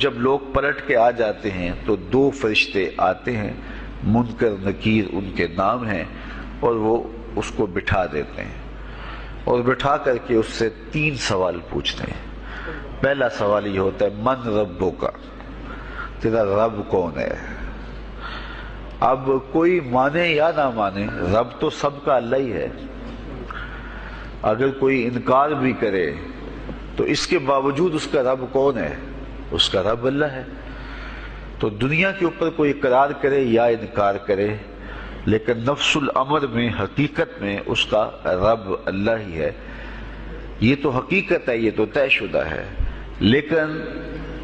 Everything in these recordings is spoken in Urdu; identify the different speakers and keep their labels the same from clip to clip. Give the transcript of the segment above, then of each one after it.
Speaker 1: جب لوگ پلٹ کے آ جاتے ہیں تو 2 فرشتے آتے ہیں، منکر نکیر ان کے نام ہیں، اور وہ اس کو بٹھا دیتے ہیں اور بٹھا کر کے اس سے 3 سوال پوچھتے ہیں۔ پہلا سوال یہ ہوتا ہے من ربک، تیرا رب کون ہے؟ اب کوئی مانے یا نہ مانے، رب تو سب کا اللہ ہی ہے۔ اگر کوئی انکار بھی کرے تو اس کے باوجود اس کا رب کون ہے؟ اس کا رب اللہ ہے۔ تو دنیا کے اوپر کوئی اقرار کرے یا انکار کرے، لیکن نفس الامر میں، حقیقت میں اس کا رب اللہ ہی ہے۔ یہ تو حقیقت ہے، یہ تو طے شدہ ہے۔ لیکن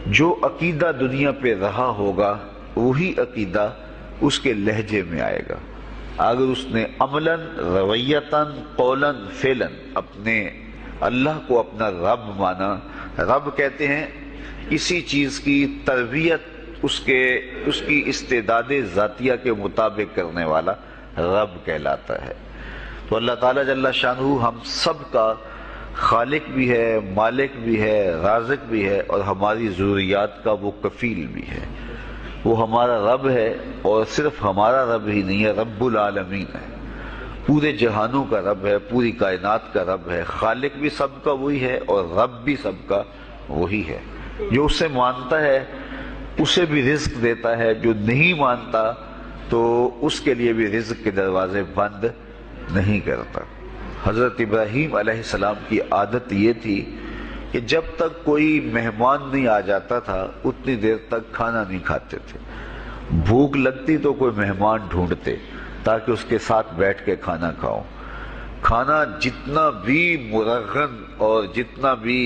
Speaker 1: جو عقیدہ دنیا پہ رہا ہوگا وہی عقیدہ اس کے لہجے میں آئے گا۔ اگر اس نے عملاً، رویتاً، قولاً، فعلاً اپنے اللہ کو اپنا رب مانا، رب کہتے ہیں کسی چیز کی تربیت اس کی استعداد ذاتیہ کے مطابق کرنے والا رب کہلاتا ہے۔ تو اللہ تعالیٰ جل شانہ ہم سب کا خالق بھی ہے، مالک بھی ہے، رازق بھی ہے، اور ہماری ضروریات کا وہ کفیل بھی ہے۔ وہ ہمارا رب ہے، اور صرف ہمارا رب ہی نہیں ہے، رب العالمین ہے، پورے جہانوں کا رب ہے، پوری کائنات کا رب ہے۔ خالق بھی سب کا وہی ہے اور رب بھی سب کا وہی ہے۔ جو اسے مانتا ہے اسے بھی رزق دیتا ہے، جو نہیں مانتا تو اس کے لیے بھی رزق کے دروازے بند نہیں کرتا۔ حضرت ابراہیم علیہ السلام کی عادت یہ تھی کہ جب تک کوئی مہمان نہیں آ جاتا تھا اتنی دیر تک کھانا نہیں کھاتے تھے۔ بھوک لگتی تو کوئی مہمان ڈھونڈتے تاکہ اس کے ساتھ بیٹھ کے کھانا کھاؤں۔ کھانا جتنا بھی مرغن اور جتنا بھی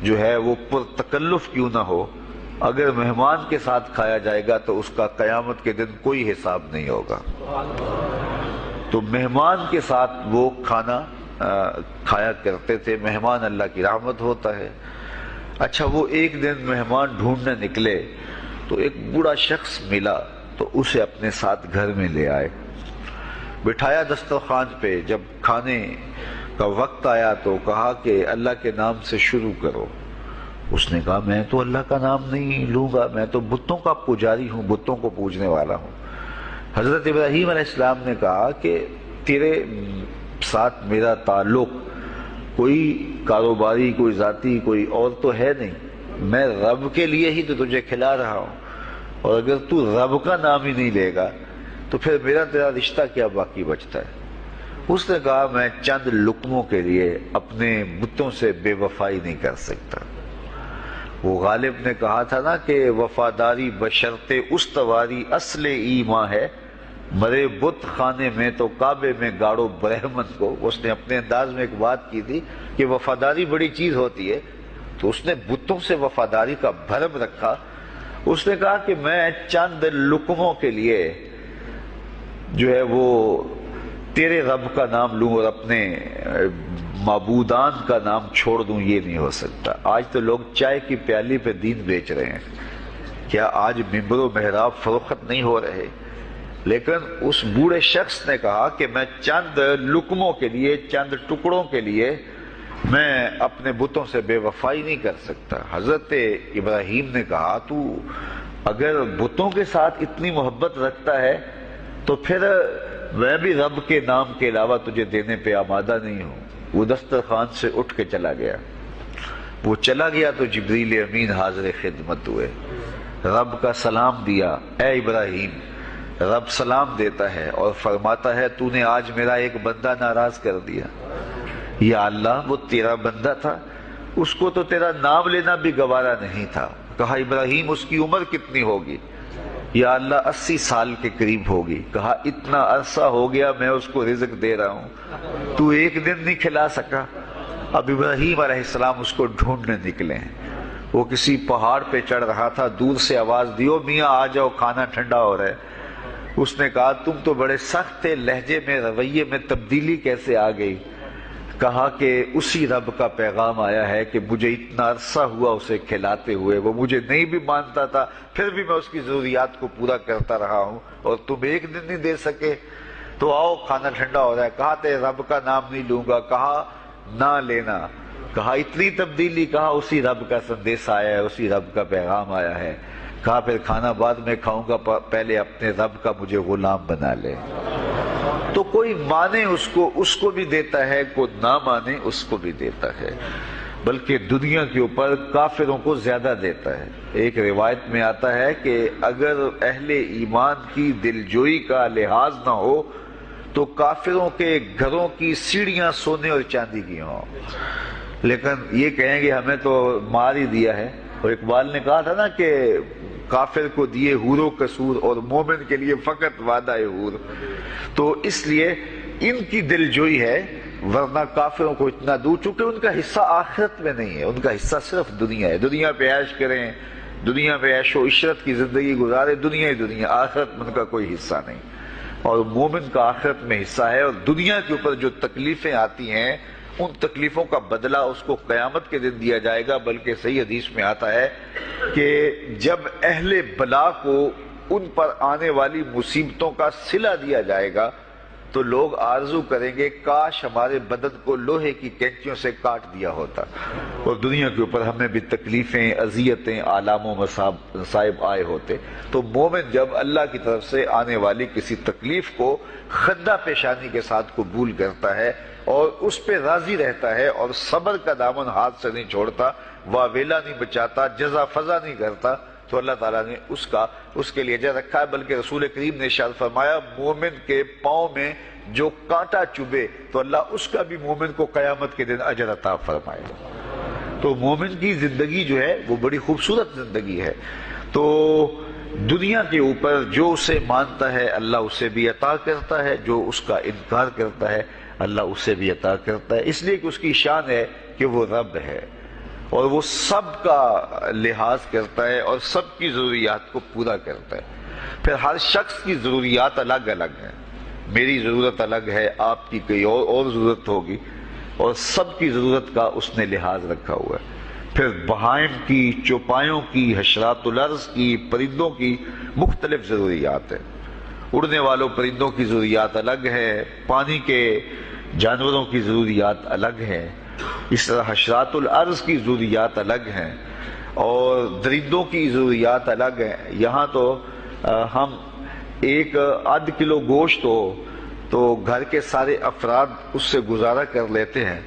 Speaker 1: جو ہے وہ پرتکلف کیوں نہ ہو، اگر مہمان کے ساتھ کھایا جائے گا تو اس کا قیامت کے دن کوئی حساب نہیں ہوگا۔ تو مہمان کے ساتھ وہ کھانا کھایا کرتے تھے۔ مہمان اللہ کی رحمت ہوتا ہے۔ اچھا، وہ ایک دن مہمان ڈھونڈنے نکلے تو ایک بوڑھا شخص ملا تو اسے اپنے ساتھ گھر میں لے آئے، بٹھایا دسترخوان پہ۔ جب کھانے کا وقت آیا تو کہا کہ اللہ کے نام سے شروع کرو۔ اس نے کہا میں تو اللہ کا نام نہیں لوں گا، میں تو بتوں کا پجاری ہوں، بتوں کو پوجنے والا ہوں۔ حضرت ابراہیم علیہ السلام نے کہا کہ تیرے ساتھ میرا تعلق کوئی کاروباری، کوئی ذاتی، کوئی اور تو ہے نہیں، میں رب کے لیے ہی تو تجھے کھلا رہا ہوں، اور اگر تو رب کا نام ہی نہیں لے گا تو پھر میرا تیرا رشتہ کیا باقی بچتا ہے؟ اس نے کہا میں چند لقموں کے لیے اپنے بتوں سے بے وفائی نہیں کر سکتا۔ وہ غالب نے کہا تھا نا کہ وفاداری بشرط استواری اصل ایمان ہے، مرے بت خانے میں تو کعبے میں گاڑو برہمن کو۔ اس نے اپنے انداز میں ایک بات کی تھی کہ وفاداری بڑی چیز ہوتی ہے، تو اس نے بتوں سے وفاداری کا بھرم رکھا۔ اس نے کہا کہ میں چند لقموں کے لیے جو ہے وہ تیرے رب کا نام لوں اور اپنے معبودان کا نام چھوڑ دوں، یہ نہیں ہو سکتا۔ آج تو لوگ چائے کی پیالی پہ دین بیچ رہے ہیں، کیا آج ممبر و محراب فروخت نہیں ہو رہے؟ لیکن اس بوڑھے شخص نے کہا کہ میں چند لقموں کے لیے، چند ٹکڑوں کے لیے میں اپنے بتوں سے بے وفائی نہیں کر سکتا۔ حضرت ابراہیم نے کہا تو اگر بتوں کے ساتھ اتنی محبت رکھتا ہے تو پھر میں بھی رب کے نام کے علاوہ تجھے دینے پہ آمادہ نہیں ہوں۔ وہ دسترخوان سے اٹھ کے چلا گیا۔ وہ چلا گیا تو جبریل امین حاضر خدمت ہوئے، رب کا سلام دیا، اے ابراہیم۔ رب سلام دیتا ہے اور فرماتا ہے تو نے آج میرا ایک بندہ ناراض کر دیا۔ یا اللہ، وہ تیرا بندہ تھا، اس کو تو تیرا نام لینا بھی گوارا نہیں تھا۔ کہا ابراہیم اس کی عمر کتنی ہوگی؟ یا اللہ 80 سال کے قریب ہوگی۔ کہا اتنا عرصہ ہو گیا میں اس کو رزق دے رہا ہوں، تو ایک دن نہیں کھلا سکا۔ اب ابراہیم علیہ السلام اس کو ڈھونڈنے نکلے ہیں۔ وہ کسی پہاڑ پہ چڑھ رہا تھا، دور سے آواز دیو میاں آ جاؤ، کھانا ٹھنڈا ہو رہا ہے۔ اس نے کہا تم تو بڑے سخت تھے، لہجے میں، رویے میں تبدیلی کیسے آ گئی؟ کہا کہ اسی رب کا پیغام آیا ہے کہ مجھے اتنا عرصہ ہوا اسے کھلاتے ہوئے، وہ مجھے نہیں بھی مانتا تھا، پھر بھی میں اس کی ضروریات کو پورا کرتا رہا ہوں، اور تم ایک دن نہیں دے سکے، تو آؤ کھانا ٹھنڈا ہو رہا ہے۔ کہا تیرے رب کا نام نہیں لوں گا، کہا نہ لینا۔ کہا اتنی تبدیلی؟ کہا اسی رب کا سندیس آیا ہے، اسی رب کا پیغام آیا ہے۔ کہا پھر کھانا بعد میں کھاؤں گا، پہلے اپنے رب کا مجھے غلام بنا لے۔ تو کوئی مانے اس کو بھی دیتا ہے، کوئی نہ مانے اس کو بھی دیتا ہے، بلکہ دنیا کے اوپر کافروں کو زیادہ دیتا ہے۔ ایک روایت میں آتا ہے کہ اگر اہل ایمان کی دلجوئی کا لحاظ نہ ہو تو کافروں کے گھروں کی سیڑھیاں سونے اور چاندی کی ہوں، لیکن یہ کہیں گے ہمیں تو مار ہی دیا ہے۔ اور اقبال نے کہا تھا نا کہ کافر کو دیے حور و قصور اور مومن کے لیے فقط وعدہ حور۔ تو اس لیے ان کی دلجوئی ہے، ورنہ کافروں کو اتنا دور، چونکہ ان کا حصہ آخرت میں نہیں ہے، ان کا حصہ صرف دنیا ہے۔ دنیا پہ عیش کریں، دنیا پہ عیش و عشرت کی زندگی گزارے، دنیا ہی دنیا، آخرت میں ان کا کوئی حصہ نہیں۔ اور مومن کا آخرت میں حصہ ہے، اور دنیا کے اوپر جو تکلیفیں آتی ہیں ان تکلیفوں کا بدلہ اس کو قیامت کے دن دیا جائے گا۔ بلکہ صحیح حدیث میں آتا ہے کہ جب اہل بلا کو ان پر آنے والی مصیبتوں کا صلہ دیا جائے گا تو لوگ آرزو کریں گے کاش ہمارے بدن کو لوہے کی کینچیوں سے کاٹ دیا ہوتا، اور دنیا کے اوپر ہمیں بھی تکلیفیں، اذیتیں، آلام و مصائب آئے ہوتے۔ تو مومن جب اللہ کی طرف سے آنے والی کسی تکلیف کو خندہ پیشانی کے ساتھ قبول کرتا ہے اور اس پہ راضی رہتا ہے اور صبر کا دامن ہاتھ سے نہیں چھوڑتا، واویلا نہیں بچاتا، جزا فضا نہیں کرتا، تو اللہ تعالیٰ نے اس کے لیے اجر رکھا ہے۔ بلکہ رسول کریم نے ارشاد فرمایا مومن کے پاؤں میں جو کانٹا چبھے تو اللہ اس کا بھی مومن کو قیامت کے دن اجر عطا فرمائے گا۔ تو مومن کی زندگی جو ہے وہ بڑی خوبصورت زندگی ہے۔ تو دنیا کے اوپر جو اسے مانتا ہے اللہ اسے بھی عطا کرتا ہے، جو اس کا انکار کرتا ہے اللہ اسے بھی عطا کرتا ہے، اس لیے کہ اس کی شان ہے کہ وہ رب ہے اور وہ سب کا لحاظ کرتا ہے اور سب کی ضروریات کو پورا کرتا ہے۔ پھر ہر شخص کی ضروریات الگ الگ ہیں، میری ضرورت الگ ہے، آپ کی کوئی اور ضرورت ہوگی، اور سب کی ضرورت کا اس نے لحاظ رکھا ہوا ہے۔ پھر بہائم کی، چوپایوں کی، حشرات الارض کی، پرندوں کی مختلف ضروریات ہیں۔ اڑنے والوں پرندوں کی ضروریات الگ ہے، پانی کے جانوروں کی ضروریات الگ ہیں، اس طرح حشرات الارض کی ضروریات الگ ہیں اور درندوں کی ضروریات الگ ہیں۔ یہاں تو ہم ایک آدھ کلو گوشت ہو تو گھر کے سارے افراد اس سے گزارا کر لیتے ہیں،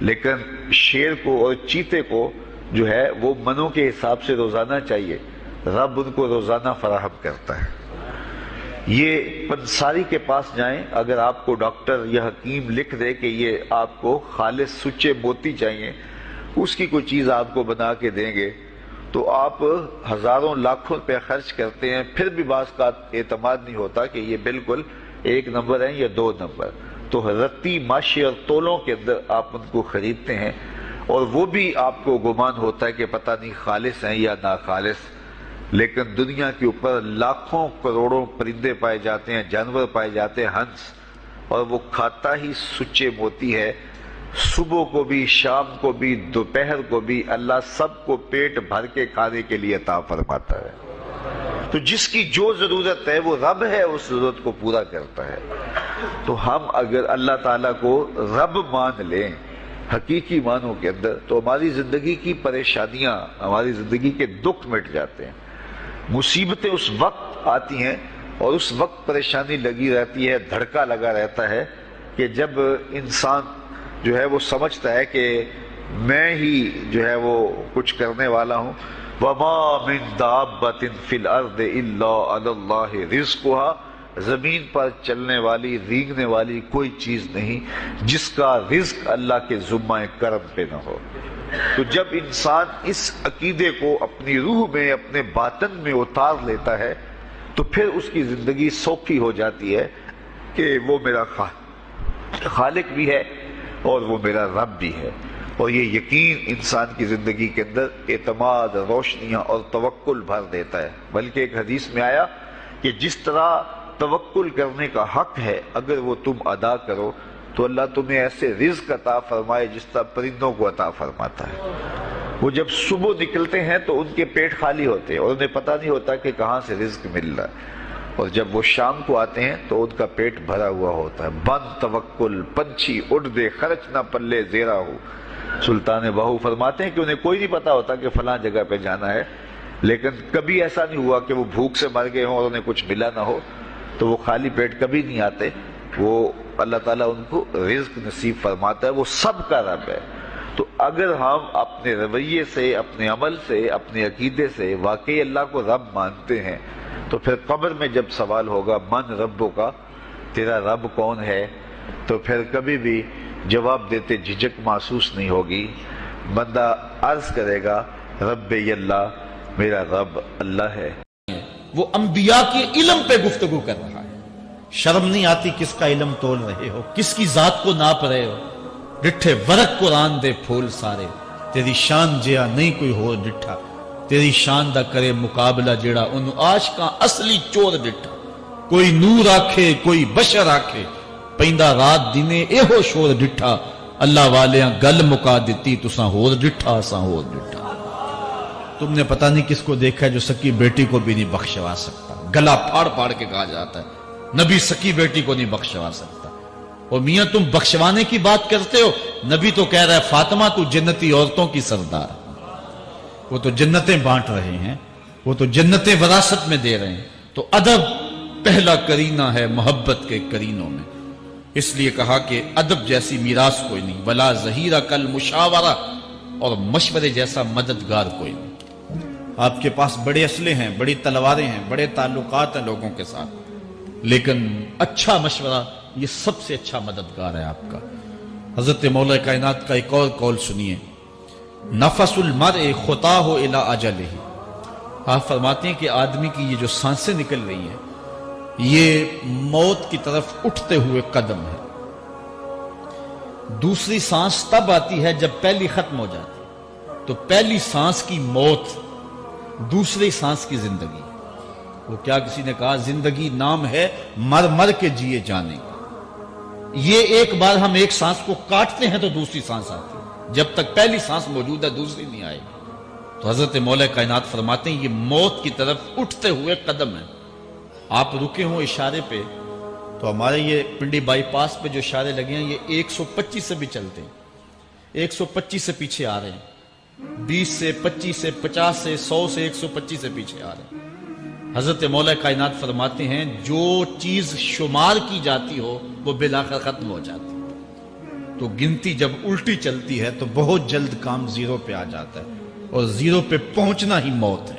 Speaker 1: لیکن شیر کو اور چیتے کو جو ہے وہ منوں کے حساب سے روزانہ چاہیے، رب ان کو روزانہ فراہم کرتا ہے۔ یہ پنساری کے پاس جائیں، اگر آپ کو ڈاکٹر یا حکیم لکھ دے کہ یہ آپ کو خالص سچے موتی چاہیے، اس کی کوئی چیز آپ کو بنا کے دیں گے تو آپ ہزاروں لاکھوں روپے خرچ کرتے ہیں، پھر بھی بعض کا اعتماد نہیں ہوتا کہ یہ بالکل 1 نمبر ہے یا 2 نمبر۔ تو رتی ماشی اور تولوں کے اندر آپ ان کو خریدتے ہیں اور وہ بھی آپ کو گمان ہوتا ہے کہ پتہ نہیں خالص ہیں یا ناخالص، لیکن دنیا کے اوپر لاکھوں کروڑوں پرندے پائے جاتے ہیں، جانور پائے جاتے ہیں، ہنس، اور وہ کھاتا ہی سچے موتی ہے۔ صبح کو بھی، شام کو بھی، دوپہر کو بھی اللہ سب کو پیٹ بھر کے کھانے کے لیے عطا فرماتا ہے۔ تو جس کی جو ضرورت ہے وہ رب ہے، اس ضرورت کو پورا کرتا ہے۔ تو ہم اگر اللہ تعالیٰ کو رب مان لیں حقیقی معنوں کے اندر تو ہماری زندگی کی پریشانیاں، ہماری زندگی کے دکھ مٹ جاتے ہیں۔ مصیبتیں اس وقت آتی ہیں اور اس وقت پریشانی لگی رہتی ہے، دھڑکا لگا رہتا ہے کہ جب انسان جو ہے وہ سمجھتا ہے کہ میں ہی جو ہے وہ کچھ کرنے والا ہوں۔ وَمَا مِن دَابَّةٍ فِي الْأَرْضِ إِلَّا عَلَى اللَّهِ رِزْقُهَا، زمین پر چلنے والی، ریگنے والی کوئی چیز نہیں جس کا رزق اللہ کے ذمہ کرم پہ نہ ہو۔ تو جب انسان اس عقیدے کو اپنی روح میں، اپنے باطن میں اتار لیتا ہے تو پھر اس کی زندگی سوکھی ہو جاتی ہے کہ وہ میرا خالق بھی ہے اور وہ میرا رب بھی ہے۔ اور یہ یقین انسان کی زندگی کے اندر اعتماد، روشنیاں اور توکل بھر دیتا ہے۔ بلکہ ایک حدیث میں آیا کہ جس طرح توکل کرنے کا حق ہے اگر وہ تم ادا کرو تو اللہ تمہیں ایسے رزق عطا فرمائے جس طرح پرندوں کو عطا فرماتا ہے۔ وہ جب صبح نکلتے ہیں تو ان کے پیٹ خالی ہوتے ہیں اور انہیں پتہ نہیں ہوتا کہ کہاں سے رزق مل رہا ہے، اور جب وہ شام کو آتے ہیں تو ان کا پیٹ بھرا ہوا ہوتا ہے۔ بند توکل، پنچھی اڑ دے خرچ نہ پلے زیرا ہو، سلطان باہو فرماتے ہیں کہ انہیں کوئی نہیں پتا ہوتا کہ فلاں جگہ پہ جانا ہے، لیکن کبھی ایسا نہیں ہوا کہ وہ بھوک سے مر گئے ہوں اور انہیں کچھ ملا نہ ہو، تو وہ خالی پیٹ کبھی نہیں آتے. وہ اللہ تعالیٰ ان کو رزق نصیب فرماتا ہے، وہ سب کا رب ہے. تو اگر ہم اپنے رویے سے، اپنے عمل سے، اپنے عقیدے سے واقعی اللہ کو رب مانتے ہیں، تو پھر قبر میں جب سوال ہوگا من ربو کا، تیرا رب کون ہے، تو پھر کبھی بھی جواب دیتے جھجک محسوس نہیں ہوگی. بندہ عرض کرے گا رب اللہ، میرا رب اللہ ہے.
Speaker 2: وہ انبیاء کے علم پہ گفتگو کر رہا ہے. شرم نہیں آتی کس کا علم تول رہے ہو، کس کی ذات کو ناپ رہے ہو. ڈٹھے ورق قرآن دے پھول سارے، تیری شان جیا نہیں کوئی ہو ڈٹھا. تیری شان دا کرے مقابلہ جیڑا ان عاشقاں اصلی چور ڈٹھا. کوئی نور آکھے کوئی بشر آکھے، پیندا رات دینے ایہو شور ڈٹھا. اللہ والیاں گل مکا دیتی تساں ہور ڈٹھا اساں ہور ڈٹھا. تم نے پتہ نہیں کس کو دیکھا ہے جو سکی بیٹی کو بھی نہیں بخشوا سکتا. گلا پھاڑ پھاڑ کے کہا جاتا ہے نبی سکی بیٹی کو نہیں بخشوا سکتا. اور میاں تم بخشوانے کی بات کرتے ہو، نبی تو کہہ رہا ہے فاطمہ تو جنتی عورتوں کی سردار. وہ تو جنتیں بانٹ رہے ہیں، وہ تو جنتیں وراثت میں دے رہے ہیں. تو ادب پہلا کرینہ ہے محبت کے کرینوں میں. اس لیے کہا کہ ادب جیسی میراث کوئی نہیں. ولا ظہیرہ کل مشاورہ، اور مشورے جیسا مددگار کوئی نہیں. آپ کے پاس بڑے اسلحے ہیں، بڑی تلواریں ہیں، بڑے تعلقات ہیں لوگوں کے ساتھ، لیکن اچھا مشورہ یہ سب سے اچھا مددگار ہے آپ کا. حضرت مولا کائنات کا ایک اور قول سنیے، نفس المرء خطاہ الی اجلہ. آپ فرماتے ہیں کہ آدمی کی یہ جو سانسیں نکل رہی ہیں یہ موت کی طرف اٹھتے ہوئے قدم ہے. دوسری سانس تب آتی ہے جب پہلی ختم ہو جاتی. تو پہلی سانس کی موت، دوسری سانس کی زندگی. وہ کیا کسی نے کہا زندگی نام ہے مر مر کے جیے جانے کا. یہ ایک بار ہم ایک سانس کو کاٹتے ہیں تو دوسری سانس آتی ہے. جب تک پہلی سانس موجود ہے دوسری نہیں آئے گی. تو حضرت مولا کائنات فرماتے ہیں یہ موت کی طرف اٹھتے ہوئے قدم ہے. آپ رکے ہوں اشارے پہ تو ہمارے یہ پنڈی بائی پاس پہ جو اشارے لگے ہیں یہ 125 سے بھی چلتے ہیں. 125 سے پیچھے آ رہے ہیں، 20 سے 25 سے 50 سے 100 سے 125 سے پیچھے آ رہے ہیں. حضرت مولا کائنات فرماتے ہیں جو چیز شمار کی جاتی ہو وہ بالآخر ختم ہو جاتی ہے. تو گنتی جب الٹی چلتی ہے تو بہت جلد کام زیرو پہ آ جاتا ہے، اور زیرو پہ پہنچنا ہی موت ہے.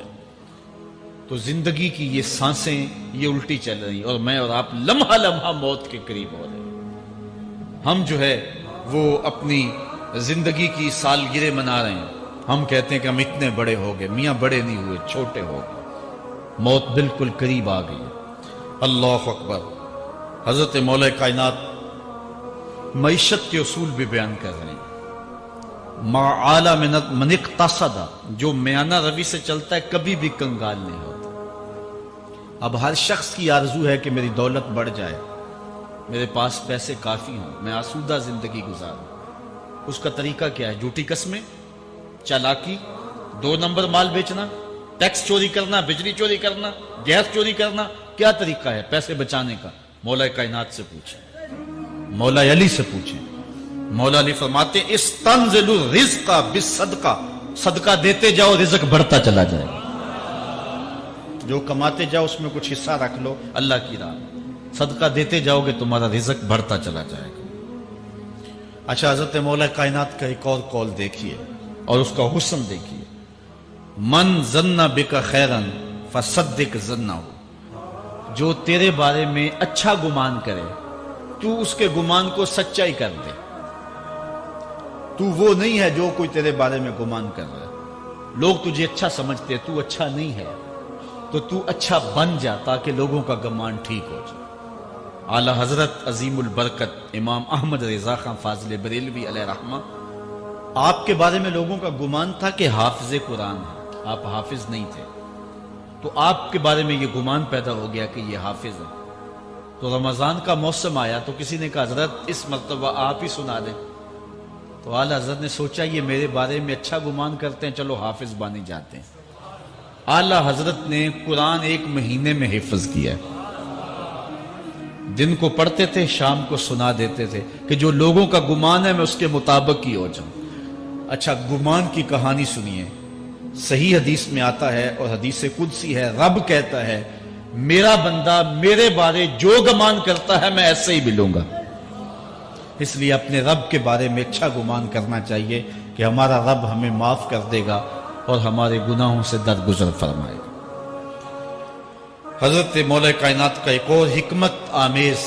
Speaker 2: تو زندگی کی یہ سانسیں یہ الٹی چل رہی، اور میں اور آپ لمحہ لمحہ موت کے قریب ہو رہے ہیں. ہم جو ہے وہ اپنی زندگی کی سالگرہ منا رہے ہیں. ہم کہتے ہیں کہ ہم اتنے بڑے ہو گئے. میاں بڑے نہیں ہوئے، چھوٹے ہو گئے. موت بالکل قریب آ گئی. اللہ اکبر. حضرت مولا کائنات معیشت کے اصول بھی بیان کر رہے ہیں. ما اعلی من اقتصد، جو میانہ روی سے چلتا ہے کبھی بھی کنگال نہیں ہوتا. اب ہر شخص کی آرزو ہے کہ میری دولت بڑھ جائے، میرے پاس پیسے کافی ہوں، میں آسودہ زندگی گزاروں. اس کا طریقہ کیا ہے؟ جھوٹی قسمیں، چالاکی، 2 نمبر مال بیچنا، ٹیکس چوری کرنا، بجلی چوری کرنا، گیس چوری کرنا. کیا طریقہ ہے پیسے بچانے کا؟ مولا کائنات سے پوچھیں، مولا علی سے پوچھیں. مولا علی فرماتے ہیں استنزل الرزق بالصدقہ، صدقہ دیتے جاؤ رزق بڑھتا چلا جائے گا. جو کماتے جاؤ اس میں کچھ حصہ رکھ لو اللہ کی راہ. صدقہ دیتے جاؤ گے تمہارا رزق بڑھتا چلا جائے گا. اچھا حضرت مولا کائنات کا ایک اور قول دیکھیے اور اس کا حسن دیکھیے. من ظن بک خیرا فصدق ظنہ، جو تیرے بارے میں اچھا گمان کرے تو اس کے گمان کو سچائی کر دے. تو وہ نہیں ہے جو کوئی تیرے بارے میں گمان کر رہا ہے. لوگ تجھے اچھا سمجھتے تو اچھا نہیں ہے، تو اچھا بن جا تاکہ لوگوں کا گمان ٹھیک ہو جائے. اعلی حضرت عظیم البرکت امام احمد رضا خان فاضل بریلوی علیہ رحمہ، آپ کے بارے میں لوگوں کا گمان تھا کہ حافظ قرآن ہے. آپ حافظ نہیں تھے، تو آپ کے بارے میں یہ گمان پیدا ہو گیا کہ یہ حافظ ہے. تو رمضان کا موسم آیا تو کسی نے کہا حضرت اس مرتبہ آپ ہی سنا دیں. تو اعلی حضرت نے سوچا یہ میرے بارے میں اچھا گمان کرتے ہیں، چلو حافظ بنے جاتے ہیں. اعلی حضرت نے قرآن 1 مہینے میں حفظ کیا. دن کو پڑھتے تھے، شام کو سنا دیتے تھے کہ جو لوگوں کا گمان ہے میں اس کے مطابق ہی ہو جاؤں. اچھا گمان کی کہانی سنیے، صحیح حدیث میں آتا ہے اور حدیث قدسی ہے، رب کہتا ہے میرا بندہ میرے بارے جو گمان کرتا ہے میں ایسے ہی ملوں گا۔ اس لیے اپنے رب کے بارے میں اچھا گمان کرنا چاہیے کہ ہمارا رب ہمیں معاف کر دے گا اور ہمارے گناہوں سے درگزر فرمائے گا۔ حضرت مولا کائنات کا ایک اور حکمت آمیز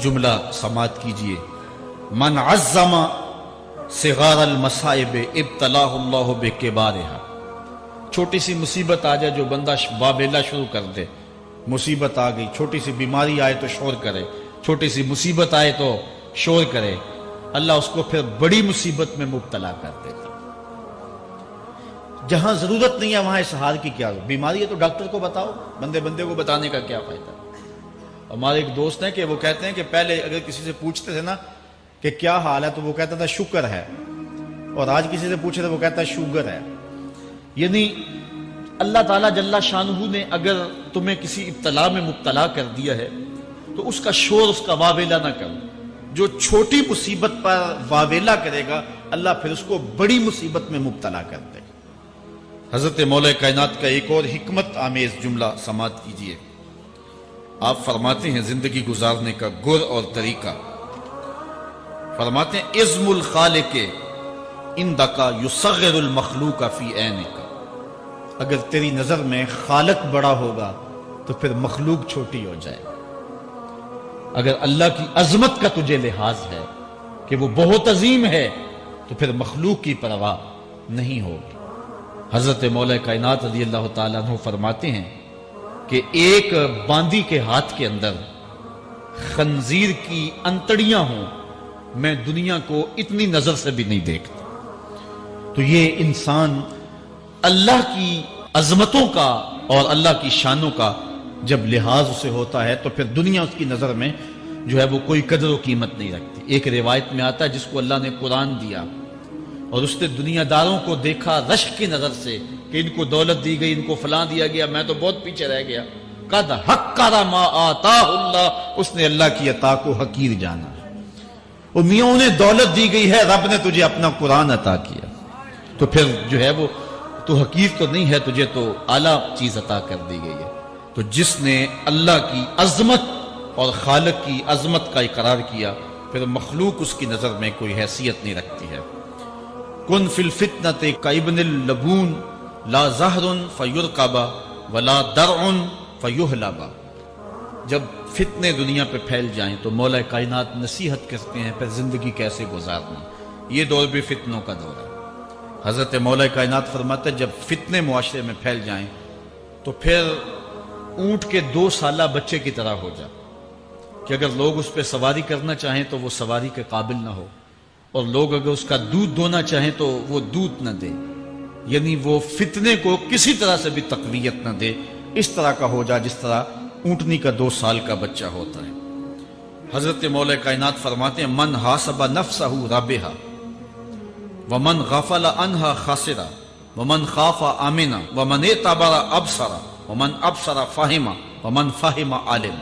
Speaker 2: جملہ سماعت کیجئے، من عظم صغار المصائب ابتلاہ اللہ بکبارہا۔ چھوٹی سی مصیبت آ جائے جو بندہ بابیلا شروع کر دے، مصیبت آ گئی، چھوٹی سی بیماری آئے تو شور کرے، چھوٹی سی مصیبت آئے تو شور کرے، اللہ اس کو پھر بڑی مصیبت میں مبتلا کر دیتا۔ جہاں ضرورت نہیں ہے وہاں اظہار کی کیا، بیماری ہے تو ڈاکٹر کو بتاؤ، بندے کو بتانے کا کیا فائدہ۔ ہمارے ایک دوست ہیں کہ وہ کہتے ہیں کہ پہلے اگر کسی سے پوچھتے تھے نا کہ کیا حال ہے تو وہ کہتا تھا شکر ہے، اور آج کسی سے پوچھے تو وہ کہتا ہے شوگر ہے۔ یعنی اللہ تعالیٰ جل شانہ نے اگر تمہیں کسی ابتلا میں مبتلا کر دیا ہے تو اس کا شور، اس کا واویلا نہ کرو۔ جو چھوٹی مصیبت پر واویلا کرے گا اللہ پھر اس کو بڑی مصیبت میں مبتلا کر دے گا۔ حضرت مولا کائنات کا ایک اور حکمت آمیز جملہ سماعت کیجئے، آپ فرماتے ہیں زندگی گزارنے کا گر اور طریقہ، فرماتے ہیں عظم الخالق عندک یصغر المخلوق فی عینک۔ اگر تیری نظر میں خالق بڑا ہوگا تو پھر مخلوق چھوٹی ہو جائے۔ اگر اللہ کی عظمت کا تجھے لحاظ ہے کہ وہ بہت عظیم ہے تو پھر مخلوق کی پرواہ نہیں ہوگی۔ حضرت مولا کائنات رضی اللہ تعالیٰ عنہ فرماتے ہیں کہ ایک باندی کے ہاتھ کے اندر خنزیر کی انتڑیاں ہوں، میں دنیا کو اتنی نظر سے بھی نہیں دیکھتا۔ تو یہ انسان اللہ کی عظمتوں کا اور اللہ کی شانوں کا جب لحاظ اسے ہوتا ہے تو پھر دنیا اس کی نظر میں جو ہے وہ کوئی قدر و قیمت نہیں رکھتی۔ ایک روایت میں آتا ہے جس کو اللہ نے قرآن دیا اور اس نے دنیا داروں کو دیکھا رشک کی نظر سے کہ ان کو دولت دی گئی، ان کو فلاں دیا گیا، میں تو بہت پیچھے رہ گیا۔ قد حقر ما آتاہ اللہ، اس نے اللہ کی عطا کو حقیر جانا۔ وہ میاں انہیں دولت دی گئی ہے، رب نے تجھے اپنا قرآن عطا کیا، تو پھر جو ہے وہ تو حقیر تو نہیں ہے، تجھے تو اعلیٰ چیز عطا کر دی گئی ہے۔ تو جس نے اللہ کی عظمت اور خالق کی عظمت کا اقرار کیا پھر مخلوق اس کی نظر میں کوئی حیثیت نہیں رکھتی ہے۔ کن فی الفتنۃ کابن اللبون لا زہر فیرکب ولا درع فیحلب۔ جب فتنے دنیا پہ پھیل جائیں تو مولا کائنات نصیحت کرتے ہیں پھر زندگی کیسے گزارنا۔ یہ دور بھی فتنوں کا دور ہے۔ حضرت مولا کائنات فرماتے ہیں جب فتنے معاشرے میں پھیل جائیں تو پھر اونٹ کے 2 سالہ بچے کی طرح ہو جا کہ اگر لوگ اس پہ سواری کرنا چاہیں تو وہ سواری کے قابل نہ ہو، اور لوگ اگر اس کا دودھ دونا چاہیں تو وہ دودھ نہ دے، یعنی وہ فتنے کو کسی طرح سے بھی تقویت نہ دے، اس طرح کا ہو جا جس طرح اونٹنی کا 2 سال کا بچہ ہوتا ہے۔ حضرت مولا کائنات فرماتے ہیں من حاسب نفسہ رابحا ومن غفل عنہا خاسرا ومن خاف آمنا ومن اعتبر ابصرا ومن ابصر فاہما ومن فاہم عالم۔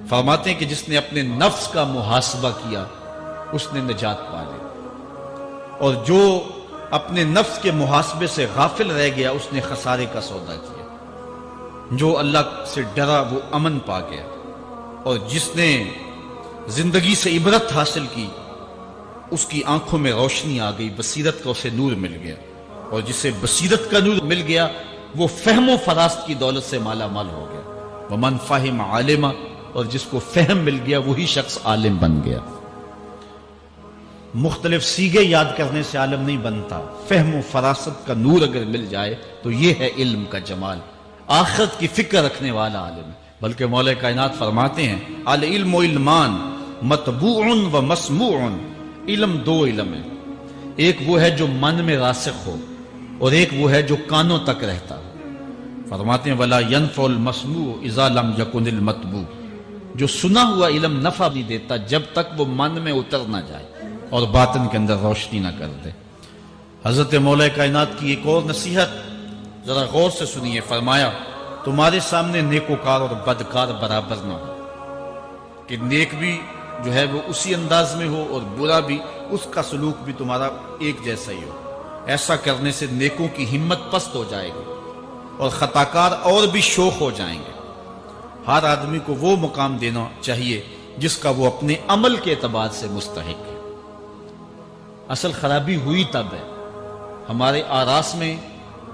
Speaker 2: فرماتے ہیں کہ جس نے اپنے نفس کا محاسبہ کیا اس نے نجات پا لی، اور جو اپنے نفس کے محاسبے سے غافل رہ گیا اس نے خسارے کا سودا کیا۔ جو اللہ سے ڈرا وہ امن پا گیا، اور جس نے زندگی سے عبرت حاصل کی اس کی آنکھوں میں روشنی آ گئی، بصیرت کا اسے نور مل گیا، اور جسے بصیرت کا نور مل گیا وہ فہم و فراست کی دولت سے مالا مال ہو گیا۔ ومن فاہم عالما، اور جس کو فہم مل گیا وہی شخص عالم بن گیا۔ مختلف سیغے یاد کرنے سے عالم نہیں بنتا، فہم و فراست کا نور اگر مل جائے تو یہ ہے علم کا جمال، آخرت کی فکر رکھنے والا عالم ہے۔ بلکہ مولا کائنات فرماتے ہیں العلم علمان مطبوع و مسموع، علم 2 علم ہے، ایک وہ ہے جو من میں راسخ ہو اور ایک وہ ہے جو کانوں تک رہتا۔ فرماتے ہیں ولا ينفع المسموع اذا لم يكن المتبوع، جو سنا ہوا علم نفع نہیں دیتا جب تک وہ من میں اتر نہ جائے اور باطن کے اندر روشنی نہ کر دے۔ حضرت مولا کائنات کی ایک اور نصیحت ذرا غور سے سنیے، فرمایا تمہارے سامنے نیکوکار اور بدکار برابر نہ ہو، کہ نیک بھی جو ہے وہ اسی انداز میں ہو اور برا بھی، اس کا سلوک بھی تمہارا ایک جیسا ہی ہو۔ ایسا کرنے سے نیکوں کی ہمت پست ہو جائے گی اور خطاکار اور بھی شوخ ہو جائیں گے۔ ہر آدمی کو وہ مقام دینا چاہیے جس کا وہ اپنے عمل کے اعتبار سے مستحق ہے۔ اصل خرابی ہوئی تب ہے ہمارے آراس میں،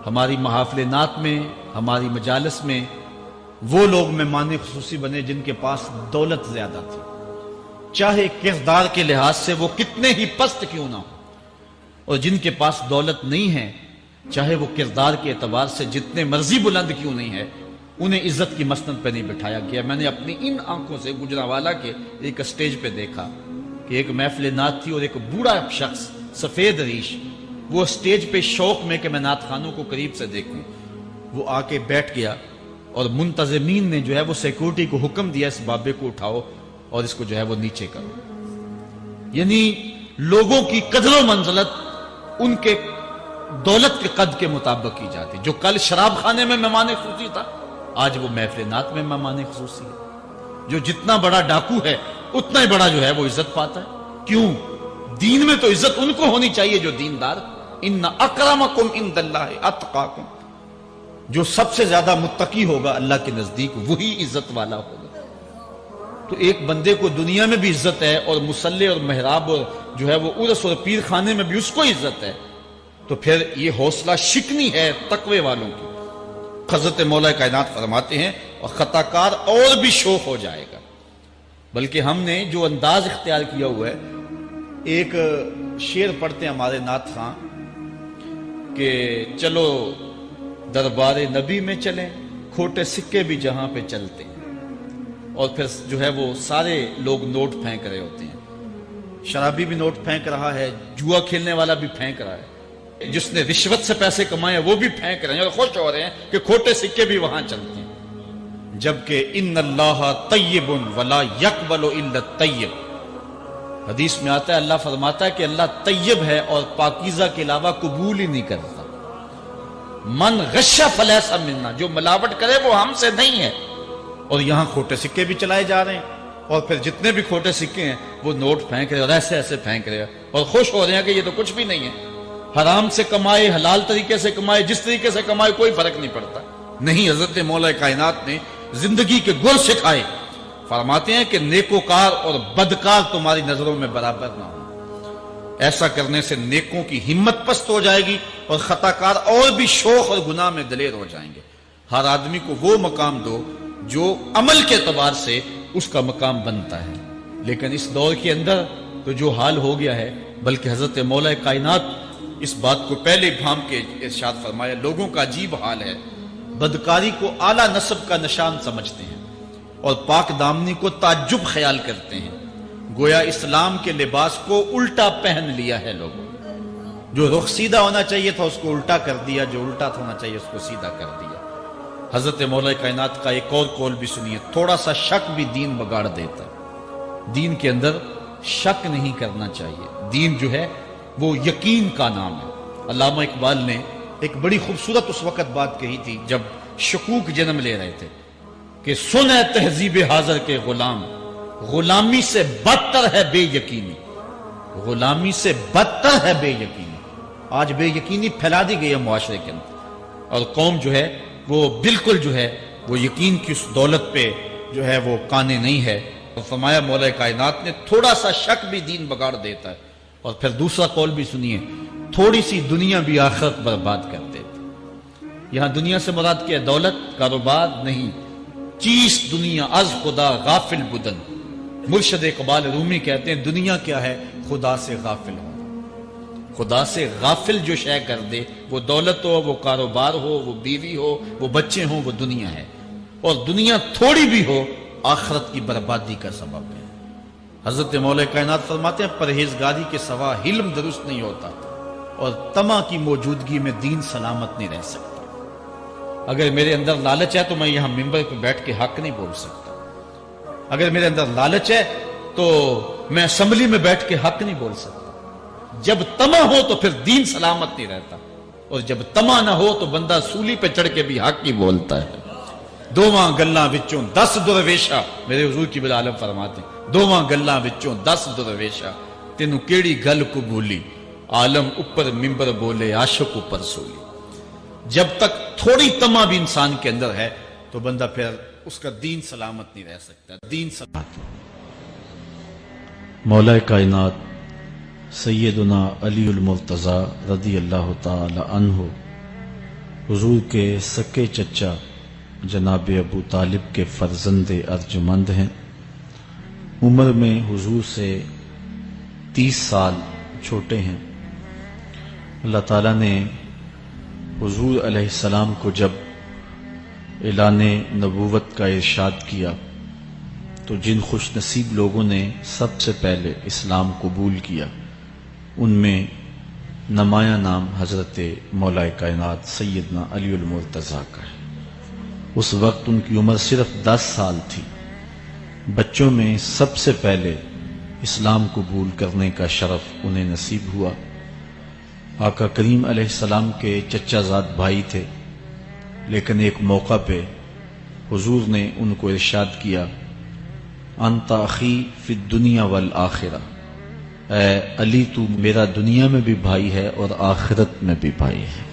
Speaker 2: ہماری محافل نعت میں، ہماری مجالس میں وہ لوگ مہمان خصوصی بنے جن کے پاس دولت زیادہ تھی، چاہے کردار کے لحاظ سے وہ کتنے ہی پست کیوں نہ ہو، اور جن کے پاس دولت نہیں ہے چاہے وہ کردار کے اعتبار سے جتنے مرضی بلند کیوں نہیں ہے، انہیں عزت کی مسند پہ نہیں بٹھایا گیا۔ میں نے اپنی ان آنکھوں سے گجرانوالہ کے ایک اسٹیج پہ دیکھا کہ ایک محفل نعت تھی اور ایک بوڑھا شخص سفید ریش، وہ اسٹیج پہ شوق میں کہ میں نعت خانوں کو قریب سے دیکھوں، وہ آ کے بیٹھ گیا اور منتظمین نے جو ہے وہ سیکورٹی کو حکم دیا اس بابے کو اٹھاؤ اور اس کو جو ہے وہ نیچے کرو۔ یعنی لوگوں کی قدر و منزلت ان کے دولت کے قد کے مطابق کی جاتی۔ جو کل شراب خانے میں مہمان خصوصی تھا آج وہ محفل نعت میں مہمان خصوصی ہے۔ جو جتنا بڑا ڈاکو ہے اتنا ہی بڑا جو ہے وہ عزت پاتا ہے۔ کیوں؟ دین میں تو عزت ان کو ہونی چاہیے جو دیندار۔ ان اکرمکم عند اللہ اتقاکم، جو سب سے زیادہ متقی ہوگا اللہ کے نزدیک وہی عزت والا ہوگا۔ تو ایک بندے کو دنیا میں بھی عزت ہے اور مصلی اور محراب اور جو ہے وہ عرس اور پیر خانے میں بھی اس کو عزت ہے، تو پھر یہ حوصلہ شکنی ہے تقوی والوں کی۔ حضرت مولا کائنات فرماتے ہیں اور خطا کار اور بھی شوخ ہو جائے گا۔ بلکہ ہم نے جو انداز اختیار کیا ہوا ہے، ایک شعر پڑھتے ہیں ہمارے نعت خاں کہ چلو دربار نبی میں چلیں، کھوٹے سکے بھی جہاں پہ چلتے ہیں، اور پھر جو ہے وہ سارے لوگ نوٹ پھینک رہے ہوتے ہیں۔ شرابی بھی نوٹ پھینک رہا ہے، جوا کھیلنے والا بھی پھینک رہا ہے، جس نے رشوت سے پیسے کمائے وہ بھی پھینک رہے ہیں اور خوش ہو رہے ہیں کہ کھوٹے سکے بھی وہاں چلتے ہیں۔ جبکہ ان اللہ طیب ولا یقبل الا الطیب، حدیث میں آتا ہے اللہ فرماتا ہے کہ اللہ طیب ہے اور پاکیزہ کے علاوہ قبول ہی نہیں کرتا۔ من غش فلیس منا، جو ملاوٹ کرے وہ ہم سے نہیں ہے۔ اور یہاں کھوٹے سکے بھی چلائے جا رہے ہیں، اور پھر جتنے بھی کھوٹے سکے ہیں وہ نوٹ پھینک رہے اور ایسے ایسے پھینک رہے اور خوش ہو رہے ہیں کہ یہ تو کچھ بھی نہیں ہے۔ حرام سے کمائے، حلال طریقے سے کمائے، جس طریقے سے کمائے کوئی فرق نہیں پڑتا۔ نہیں، حضرت مولا کائنات نے زندگی کے گر سکھائے، فرماتے ہیں کہ نیکوکار اور بدکار تمہاری نظروں میں برابر نہ ہو۔ ایسا کرنے سے نیکوں کی ہمت پست ہو جائے گی اور خطاکار اور بھی شوخ اور گناہ میں دلیر ہو جائیں گے۔ ہر آدمی کو وہ مقام دو جو عمل کے اعتبار سے اس کا مقام بنتا ہے۔ لیکن اس دور کے اندر تو جو حال ہو گیا ہے، بلکہ حضرت مولا کائنات اس بات کو پہلے بھام کے ارشاد فرمایا، لوگوں کا عجیب حال ہے، بدکاری کو اعلیٰ نسب کا نشان سمجھتے ہیں اور پاک دامنی کو تعجب خیال کرتے ہیں، گویا اسلام کے لباس کو الٹا پہن لیا ہے لوگوں۔ جو رخ سیدھا ہونا چاہیے تھا اس کو الٹا کر دیا، جو الٹا ہونا چاہیے اس کو سیدھا کر دیا۔ حضرت مولا کائنات کا ایک اور قول بھی سنیے، تھوڑا سا شک بھی دین بگاڑ دیتا ہے۔ دین کے اندر شک نہیں کرنا چاہیے۔ دین جو ہے وہ یقین کا نام ہے۔ علامہ اقبال نے ایک بڑی خوبصورت اس وقت بات کہی تھی جب شکوک جنم لے رہے تھے کہ سن ہے تہذیب حاضر کے غلام، غلامی سے بدتر ہے بے یقینی، غلامی سے بدتر ہے بے یقینی۔ آج بے یقینی پھیلا دی گئی ہے معاشرے کے اندر، اور قوم جو ہے وہ بالکل جو ہے وہ یقین کی اس دولت پہ جو ہے وہ قانے نہیں ہے۔ اور فرمایا مولا کائنات نے تھوڑا سا شک بھی دین بگاڑ دیتا ہے۔ اور پھر دوسرا قول بھی سنیے، تھوڑی سی دنیا بھی آخرت برباد کر دیتی۔ یہاں دنیا سے مراد کیا ہے؟ دولت، کاروبار نہیں، چیز دنیا از خدا غافل بدن۔ مرشد اقبال رومی کہتے ہیں دنیا کیا ہے؟ خدا سے غافل ہو۔ خدا سے غافل جو شے کر دے، وہ دولت ہو، وہ کاروبار ہو، وہ بیوی ہو، وہ بچے ہوں، وہ دنیا ہے۔ اور دنیا تھوڑی بھی ہو آخرت کی بربادی کا سبب ہے۔ حضرت مولا کائنات فرماتے ہیں پرہیزگاری کے سوا علم درست نہیں ہوتا، اور طمع کی موجودگی میں دین سلامت نہیں رہ سکتا۔ اگر میرے اندر لالچ ہے تو میں یہاں ممبر پہ بیٹھ کے حق نہیں بول سکتا۔ اگر میرے اندر لالچ ہے تو میں اسمبلی میں بیٹھ کے حق نہیں بول سکتا۔ جب طمع ہو تو پھر دین سلامت نہیں رہتا، اور جب طمع نہ ہو تو بندہ سولی پہ چڑھ کے بھی حق ہی بولتا ہے۔ دوواں گلاں وچوں 10 درویشا، میرے حضور کی بالعالم فرماتے ہیں، دوواں گلاں وچوں 10 درویشا، تینوں کیڑی گل قبولی، عالم اوپر ممبر بولے عاشق اوپر سولی. جب تک تھوڑی طمع بھی انسان کے اندر ہے تو بندہ پھر اس کا دین سلامت نہیں رہ سکتا. دین سلامت.
Speaker 3: مولا کائنات سیدنا علی المرتضی رضی اللہ تعالی عنہ حضور کے سکے چچا جناب ابو طالب کے فرزند ارجمند ہیں. عمر میں حضور سے 30 سال چھوٹے ہیں. اللہ تعالیٰ نے حضور علیہ السلام کو جب اعلان نبوت کا ارشاد کیا تو جن خوش نصیب لوگوں نے سب سے پہلے اسلام قبول کیا ان میں نمایاں نام حضرت مولا کائنات سیدنا علی المرتضی کا ہے. اس وقت ان کی عمر صرف 10 سال تھی. بچوں میں سب سے پہلے اسلام قبول کرنے کا شرف انہیں نصیب ہوا. آقا کریم علیہ السلام کے چچا زاد بھائی تھے، لیکن ایک موقع پہ حضور نے ان کو ارشاد کیا انت اخی فی الدنیا والآخرہ، اے علی تو میرا دنیا میں بھی بھائی ہے اور آخرت میں بھی بھائی ہے.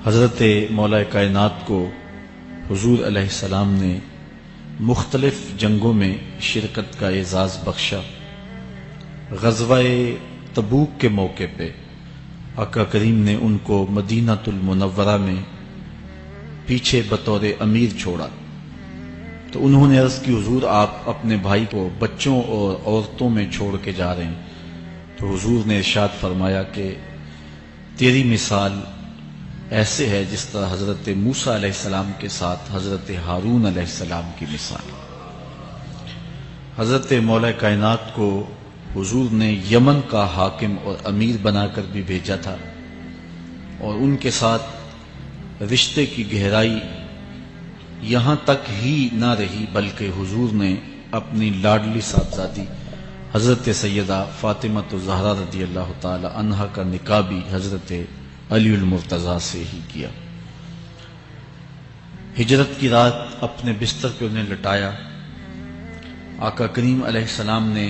Speaker 3: حضرت مولا کائنات کو حضور علیہ السلام نے مختلف جنگوں میں شرکت کا اعزاز بخشا. غزوہ تبوک کے موقع پہ آقا کریم نے ان کو مدینہ المنورہ میں پیچھے بطور امیر چھوڑا تو انہوں نے عرض کی حضور آپ اپنے بھائی کو بچوں اور عورتوں میں چھوڑ کے جا رہے ہیں. تو حضور نے ارشاد فرمایا کہ تیری مثال ایسے ہے جس طرح حضرت موسیٰ علیہ السلام کے ساتھ حضرت ہارون علیہ السلام کی مثال. حضرت مولا کائنات کو حضور نے یمن کا حاکم اور امیر بنا کر بھی بھیجا تھا اور ان کے ساتھ رشتے کی گہرائی یہاں تک ہی نہ رہی بلکہ حضور نے اپنی لاڈلی صاحبزادی حضرت سیدہ فاطمہ الزہرا رضی اللہ تعالی عنہا کا نکاح بھی حضرت علی المرتضی سے ہی کیا. ہجرت کی رات اپنے بستر پہ انہیں لٹایا. آقا کریم علیہ السلام نے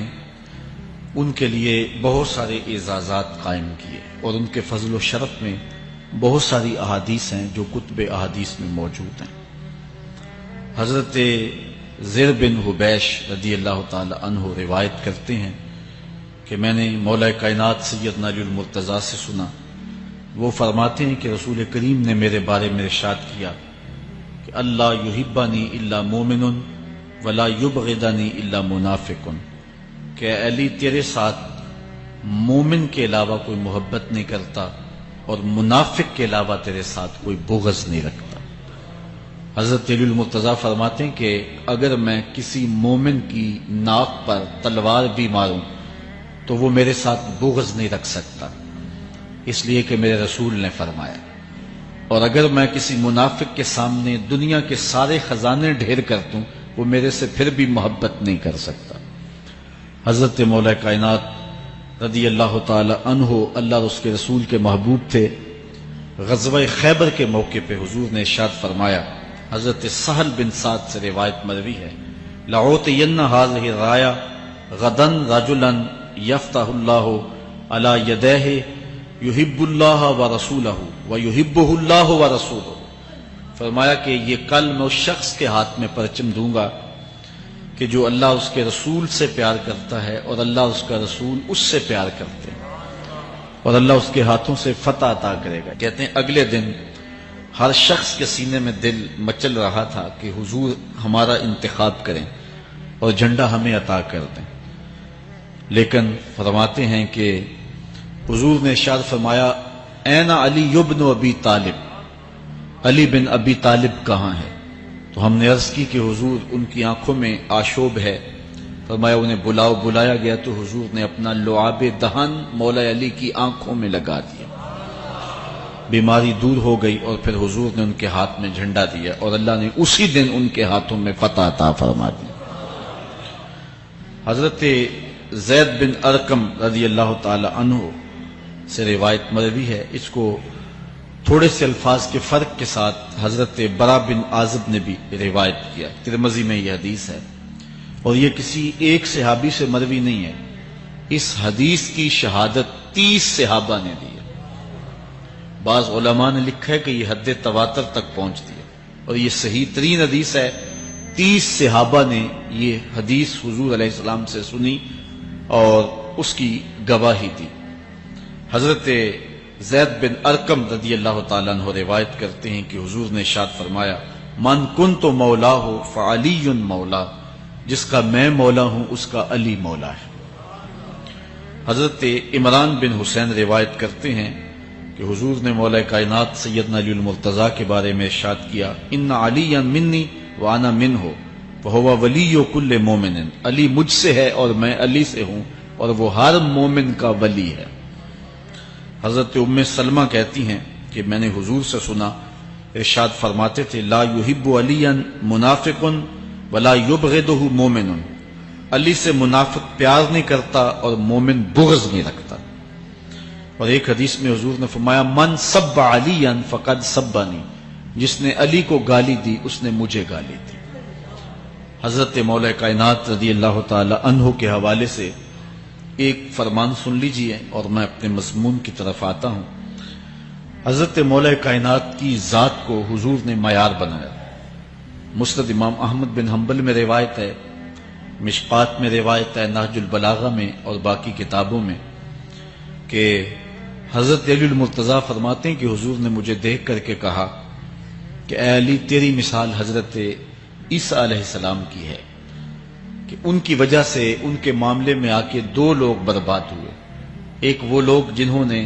Speaker 3: ان کے لیے بہت سارے اعزازات قائم کیے اور ان کے فضل و شرف میں بہت ساری احادیث ہیں جو کتب احادیث میں موجود ہیں. حضرت زیر بن حبیش رضی اللہ تعالی عنہ روایت کرتے ہیں کہ میں نے مولا کائنات سیدنا علی المرتضی سے سنا. وہ فرماتے ہیں کہ رسول کریم نے میرے بارے میں ارشاد کیا کہ اللہ یحبنی الا مومن ولا یبغضنی الا منافق، کہ علی تیرے ساتھ مومن کے علاوہ کوئی محبت نہیں کرتا اور منافق کے علاوہ تیرے ساتھ کوئی بغض نہیں رکھتا. حضرت علی المرتضی فرماتے ہیں کہ اگر میں کسی مومن کی ناک پر تلوار بھی ماروں تو وہ میرے ساتھ بغض نہیں رکھ سکتا، اس لیے کہ میرے رسول نے فرمایا. اور اگر میں کسی منافق کے سامنے دنیا کے سارے خزانے ڈھیر کر دوں وہ میرے سے پھر بھی محبت نہیں کر سکتا. حضرت مولا کائنات رضی اللہ تعالی عنہ اللہ اور اس کے رسول کے محبوب تھے. غزوہ خیبر کے موقع پہ حضور نے ارشاد فرمایا، حضرت سہل بن سعد سے روایت مروی ہے، لَأُعْطِيَنَّ هَذِهِ الرَّايَةَ غَدًا رَجُلًا يَفْتَحُ اللَّهُ عَلَى يَدَيْهِ يُحِبُّ اللَّهَ وَرَسُولَهُ وَيُحِبُّهُ اللَّهُ وَرَسُولُهُ. فرمایا کہ یہ کل میں اس شخص کے ہاتھ میں پرچم دوں گا کہ جو اللہ اس کے رسول سے پیار کرتا ہے اور اللہ اس کا رسول اس سے پیار کرتے ہیں، اور اللہ اس کے ہاتھوں سے فتح عطا کرے گا. کہتے ہیں اگلے دن ہر شخص کے سینے میں دل مچل رہا تھا کہ حضور ہمارا انتخاب کریں اور جھنڈا ہمیں عطا کر دیں. لیکن فرماتے ہیں کہ حضور نے ارشاد فرمایا، این علی ابن ابی طالب، علی بن ابی طالب کہاں ہے؟ تو ہم نے عرض کی کہ حضور ان کی آنکھوں میں آشوب ہے. فرمایا انہیں بلاؤ. بلایا گیا تو حضور نے اپنا لعاب دہن مولا علی کی آنکھوں میں لگا دیا. بیماری دور ہو گئی اور پھر حضور نے ان کے ہاتھ میں جھنڈا دیا اور اللہ نے اسی دن ان کے ہاتھوں میں فتح عطا فرما دی. حضرت زید بن ارقم رضی اللہ تعالی عنہ سے روایت مروی ہے. اس کو تھوڑے سے الفاظ کے فرق کے ساتھ حضرت برا بن عازب نے بھی روایت کیا. ترمذی میں یہ حدیث ہے اور یہ کسی ایک صحابی سے مروی نہیں ہے اس حدیث کی شہادت 30 صحابہ نے دی ہے۔ بعض علماء نے لکھا ہے کہ یہ حد تواتر تک پہنچتی ہے، اور یہ صحیح ترین حدیث ہے۔ 30 صحابہ نے یہ حدیث حضور علیہ السلام سے سنی اور اس کی گواہی دی۔ حضرت زید بن ارقم رضی اللہ تعالیٰ عنہ روایت کرتے ہیں کہ حضور نے ارشاد فرمایا، من کنت مولا ہو فعلی مولا، جس کا میں مولا ہوں اس کا علی مولا ہے۔ حضرت عمران بن حسین روایت کرتے ہیں کہ حضور نے مولا کائنات سیدنا علی المرتضیٰ کے بارے میں ارشاد کیا، ان علی منی وانا منہ وہو ولی کل مومن، علی مجھ سے ہے اور میں علی سے ہوں، اور وہ ہر مومن کا ولی ہے۔ حضرت ام سلمہ کہتی ہیں کہ میں نے حضور سے سنا، ارشاد فرماتے تھے، لا یحب علی منافق ولا یبغضہ مومن، علی سے منافق پیار نہیں کرتا اور مومن بغض نہیں رکھتا۔ اور ایک حدیث میں حضور نے فرمایا، من سب علی فقد سبنی، جس نے علی کو گالی دی اس نے مجھے گالی دی۔ حضرت مولا کائنات رضی اللہ تعالی عنہ کے حوالے سے ایک فرمان سن لیجئے اور میں اپنے مضمون کی طرف آتا ہوں۔ حضرت مولا کائنات کی ذات کو حضور نے معیار بنایا۔ مسند امام احمد بن حنبل میں روایت ہے، مشکات میں روایت ہے، نہج البلاغہ میں اور باقی کتابوں میں، کہ حضرت علی المرتضیٰ فرماتے ہیں کہ حضور نے مجھے دیکھ کر کے کہا کہ اے علی، تیری مثال حضرت عیسیٰ علیہ السلام کی ہے کہ ان کی وجہ سے ان کے معاملے میں آ کے 2 لوگ برباد ہوئے۔ ایک وہ لوگ جنہوں نے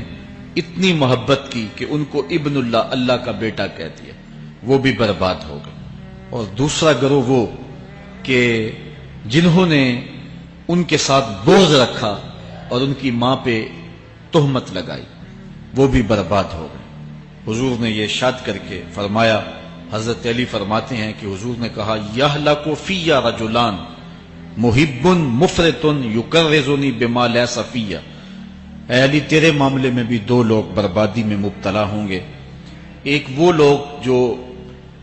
Speaker 3: اتنی محبت کی کہ ان کو ابن اللہ، اللہ کا بیٹا کہہ دیا، وہ بھی برباد ہو گئے، اور دوسرا گروہ وہ کہ جنہوں نے ان کے ساتھ بغض رکھا اور ان کی ماں پہ تہمت لگائی، وہ بھی برباد ہو گئے۔ حضور نے یہ ارشاد کر کے فرمایا، حضرت علی فرماتے ہیں کہ حضور نے کہا، یہلک فی رجلان محب مفرط یکرزنی بما لیس فی، اے علی تیرے معاملے میں بھی 2 لوگ بربادی میں مبتلا ہوں گے۔ ایک وہ لوگ جو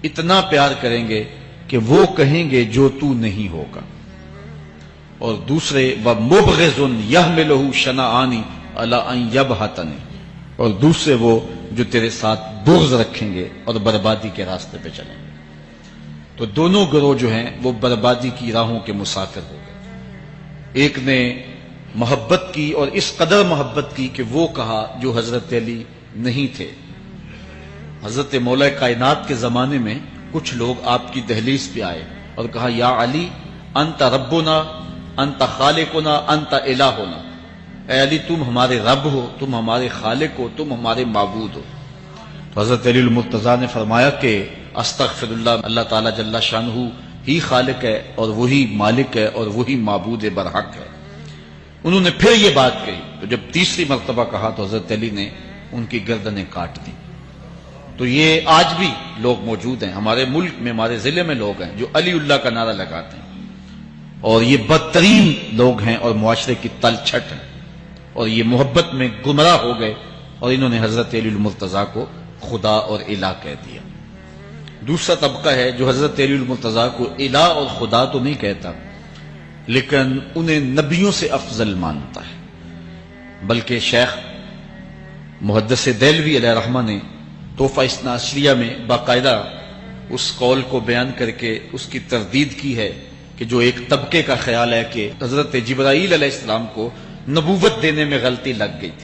Speaker 3: اتنا پیار کریں گے کہ وہ کہیں گے جو تو نہیں ہوگا، اور دوسرے ومبغض یحملہ شنآنی علی ان یبہتنی، اور دوسرے وہ جو تیرے ساتھ بغض رکھیں گے اور بربادی کے راستے پہ چلیں گے۔ تو دونوں گروہ جو ہیں وہ بربادی کی راہوں کے مسافر ہو گئے۔ ایک نے محبت کی اور اس قدر محبت کی کہ وہ کہا جو حضرت علی نہیں تھے۔ حضرت مولا کائنات کے زمانے میں کچھ لوگ آپ کی دہلیز پہ آئے اور کہا، یا علی انت ربنا انت خالقنا انت الہنا، اے علی تم ہمارے رب ہو، تم ہمارے خالق ہو، تم ہمارے معبود ہو۔ تو حضرت علی المرتضیٰ نے فرمایا کہ استغفر اللہ، اللہ تعالیٰ جل شانہ ہی خالق ہے اور وہی مالک ہے اور وہی معبود برحق ہے۔ انہوں نے پھر یہ بات کہی، تو جب تیسری مرتبہ کہا تو حضرت علی نے ان کی گردنیں کاٹ دی۔ تو یہ آج بھی لوگ موجود ہیں ہمارے ملک میں، ہمارے ضلع میں لوگ ہیں جو علی اللہ کا نعرہ لگاتے ہیں، اور یہ بدترین لوگ ہیں اور معاشرے کی تلچھٹ ہیں، اور یہ محبت میں گمراہ ہو گئے اور انہوں نے حضرت علی المرتضیٰ کو خدا اور الہ کہہ دیا۔ دوسرا طبقہ ہے جو حضرت علی المرتضیٰ کو الہ اور خدا تو نہیں کہتا، لیکن انہیں نبیوں سے افضل مانتا ہے۔ بلکہ شیخ محدث دہلوی علیہ رحمہ نے تحفہ اثنا عشریہ میں باقاعدہ اس قول کو بیان کر کے اس کی تردید کی ہے کہ جو ایک طبقے کا خیال ہے کہ حضرت جبرائیل علیہ السلام کو نبوت دینے میں غلطی لگ گئی تھی۔